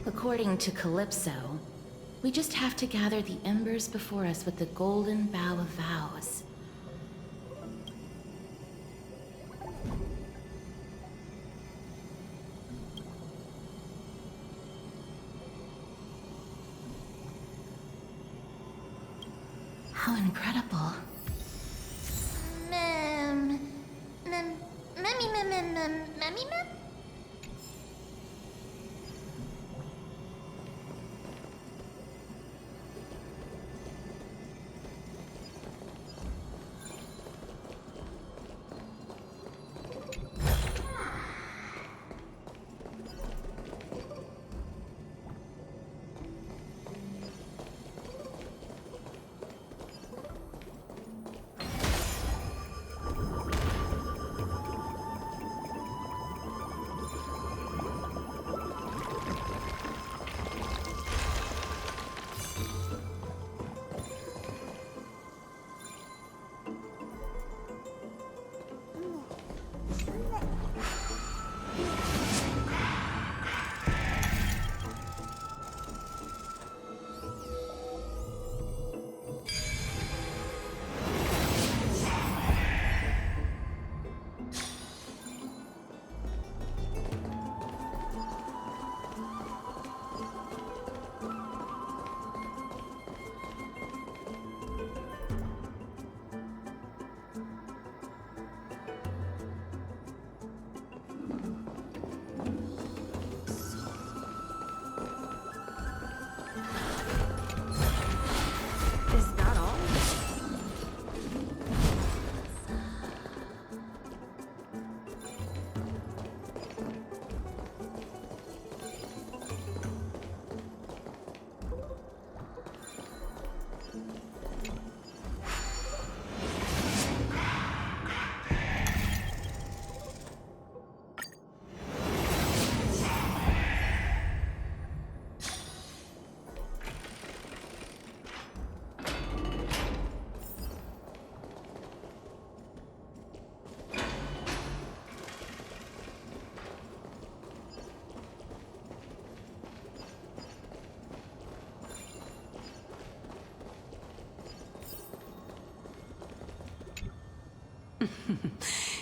According to Calypso, we just have to gather the embers before us with the golden bough of vows. How incredible. Mem.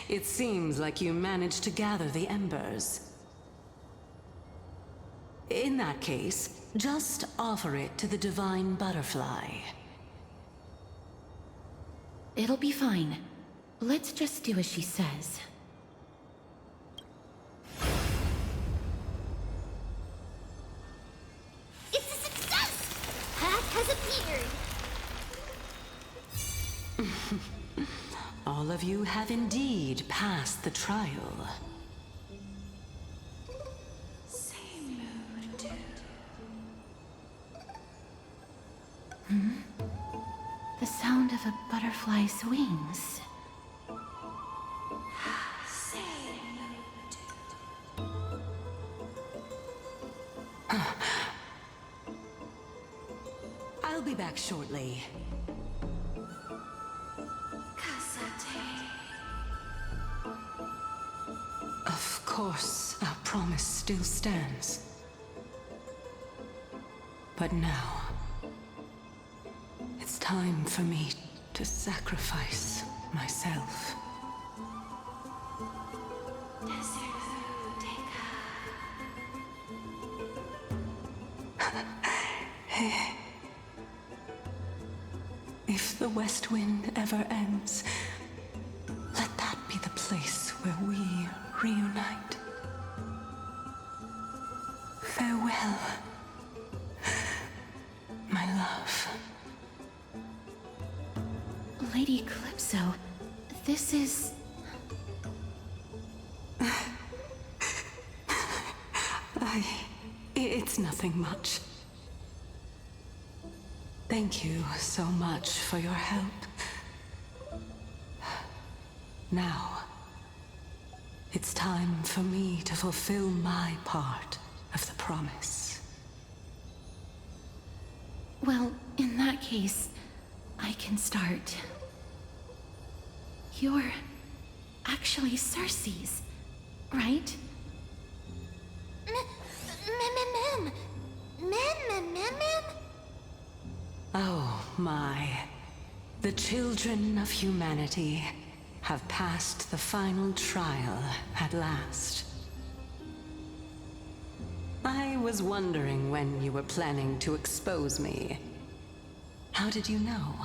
It seems like you managed to gather the embers. In that case, just offer it to the divine butterfly. It'll be fine. Let's just do as she says. It's a success! Path has appeared! All of you have indeed passed the trial. The sound of a butterfly's wings. I'll be back shortly. Of course, our promise still stands. But now, it's time for me to sacrifice myself. If the West Wind ever ends, let that be the place where we reunite. Farewell, my love. Lady Calypso, this is... It's nothing much. Thank you so much for your help. Now, it's time for me to fulfill my part of the promise. Well, in that case, I can start. You're actually Circe's, right? Mem. Ma'am? Oh my. The children of humanity have passed the final trial at last. I was wondering when you were planning to expose me. How did you know?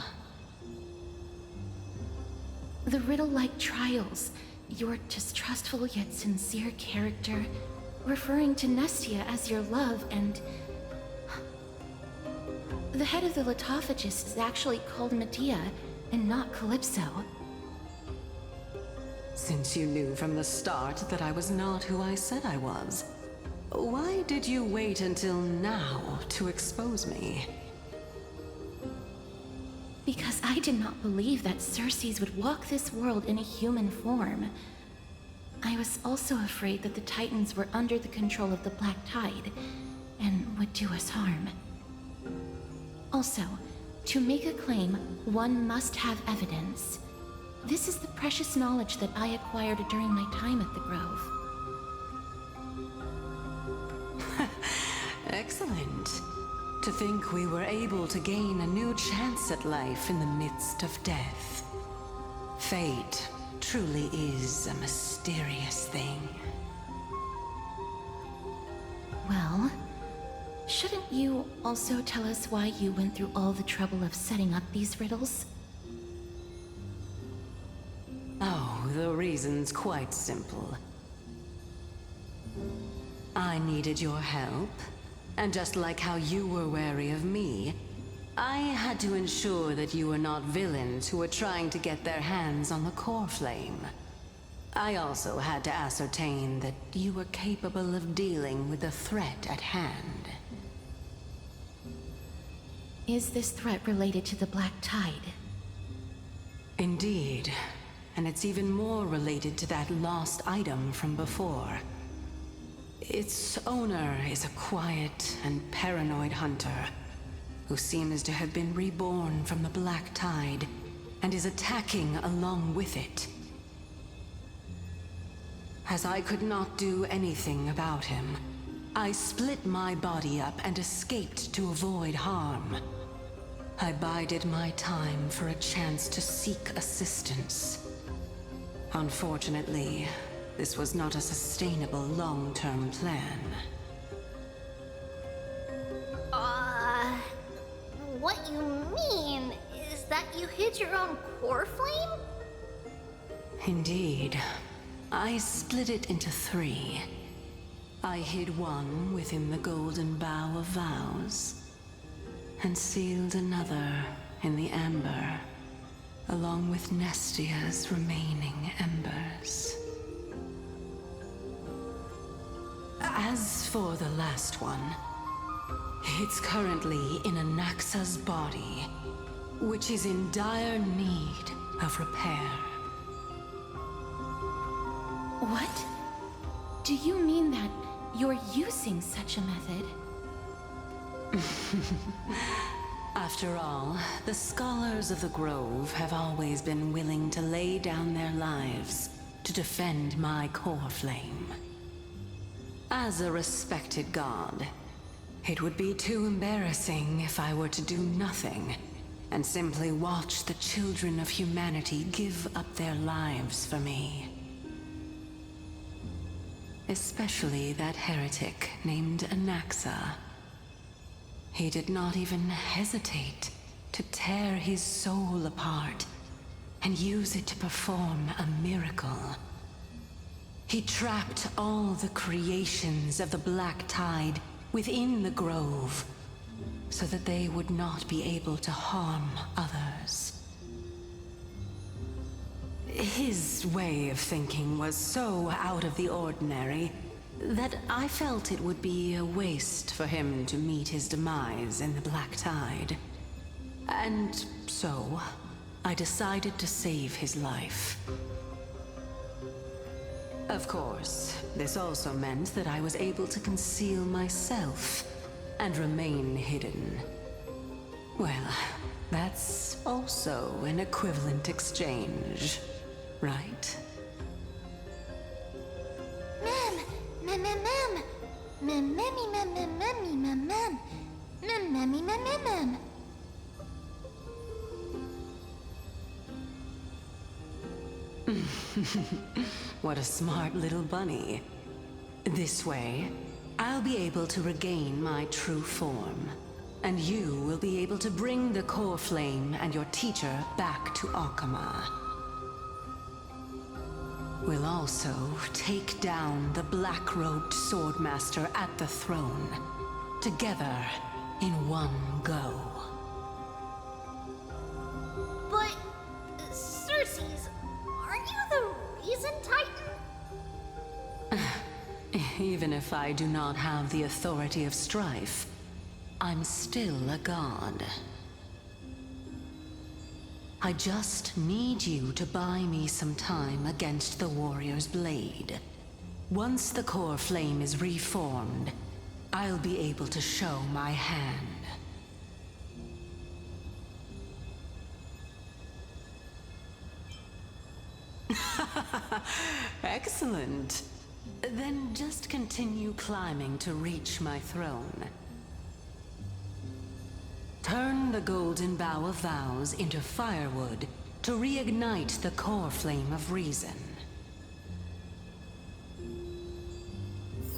The riddle-like trials, your distrustful yet sincere character, referring to Nestia as your love, and... The head of the Litophagus is actually called Medea, and not Calypso. Since you knew from the start that I was not who I said I was, why did you wait until now to expose me? Because I did not believe that Circes would walk this world in a human form. I was also afraid that the Titans were under the control of the Black Tide, and would do us harm. Also, to make a claim, one must have evidence. This is the precious knowledge that I acquired during my time at the Grove. Excellent. To think we were able to gain a new chance at life in the midst of death. Fate truly is a mysterious thing. Well, shouldn't you also tell us why you went through all the trouble of setting up these riddles? Oh, the reason's quite simple. I needed your help, and just like how you were wary of me, I had to ensure that you were not villains who were trying to get their hands on the core flame. I also had to ascertain that you were capable of dealing with the threat at hand. Is this threat related to the Black Tide? Indeed, and it's even more related to that lost item from before. Its owner is a quiet and paranoid hunter who seems to have been reborn from the Black Tide and is attacking along with it. As I could not do anything about him, I split my body up and escaped to avoid harm. I bided my time for a chance to seek assistance. Unfortunately, this was not a sustainable long-term plan. What you mean is that you hid your own core flame? Indeed. I split it into 3. I hid one within the Golden Bough of Vows, and sealed another in the amber, along with Nestia's remaining embers. As for the last one, it's currently in Anaxa's body, which is in dire need of repair. What? Do you mean that you're using such a method? After all, the scholars of the Grove have always been willing to lay down their lives to defend my core flame. As a respected god, it would be too embarrassing if I were to do nothing and simply watch the children of humanity give up their lives for me. Especially that heretic named Anaxa. He did not even hesitate to tear his soul apart and use it to perform a miracle. He trapped all the creations of the Black Tide within the Grove, so that they would not be able to harm others. His way of thinking was so out of the ordinary that I felt it would be a waste for him to meet his demise in the Black Tide. And so, I decided to save his life. Of course, this also meant that I was able to conceal myself and remain hidden. Well, that's also an equivalent exchange, right? Ma'am, Mem, mem, mem, mem, mem, mem, mem. Mem, mem, mem, mem, mem. What a smart little bunny. This way, I'll be able to regain my true form. And you will be able to bring the core flame and your teacher back to Akama. We'll also take down the black-robed swordmaster at the throne. Together, in one go. But, Cersei's, aren't you the reason, Titan? Even if I do not have the authority of strife, I'm still a god. I just need you to buy me some time against the warrior's blade. Once the core flame is reformed, I'll be able to show my hand. Excellent. Then just continue climbing to reach my throne. Turn the golden bough of vows into firewood to reignite the core flame of reason.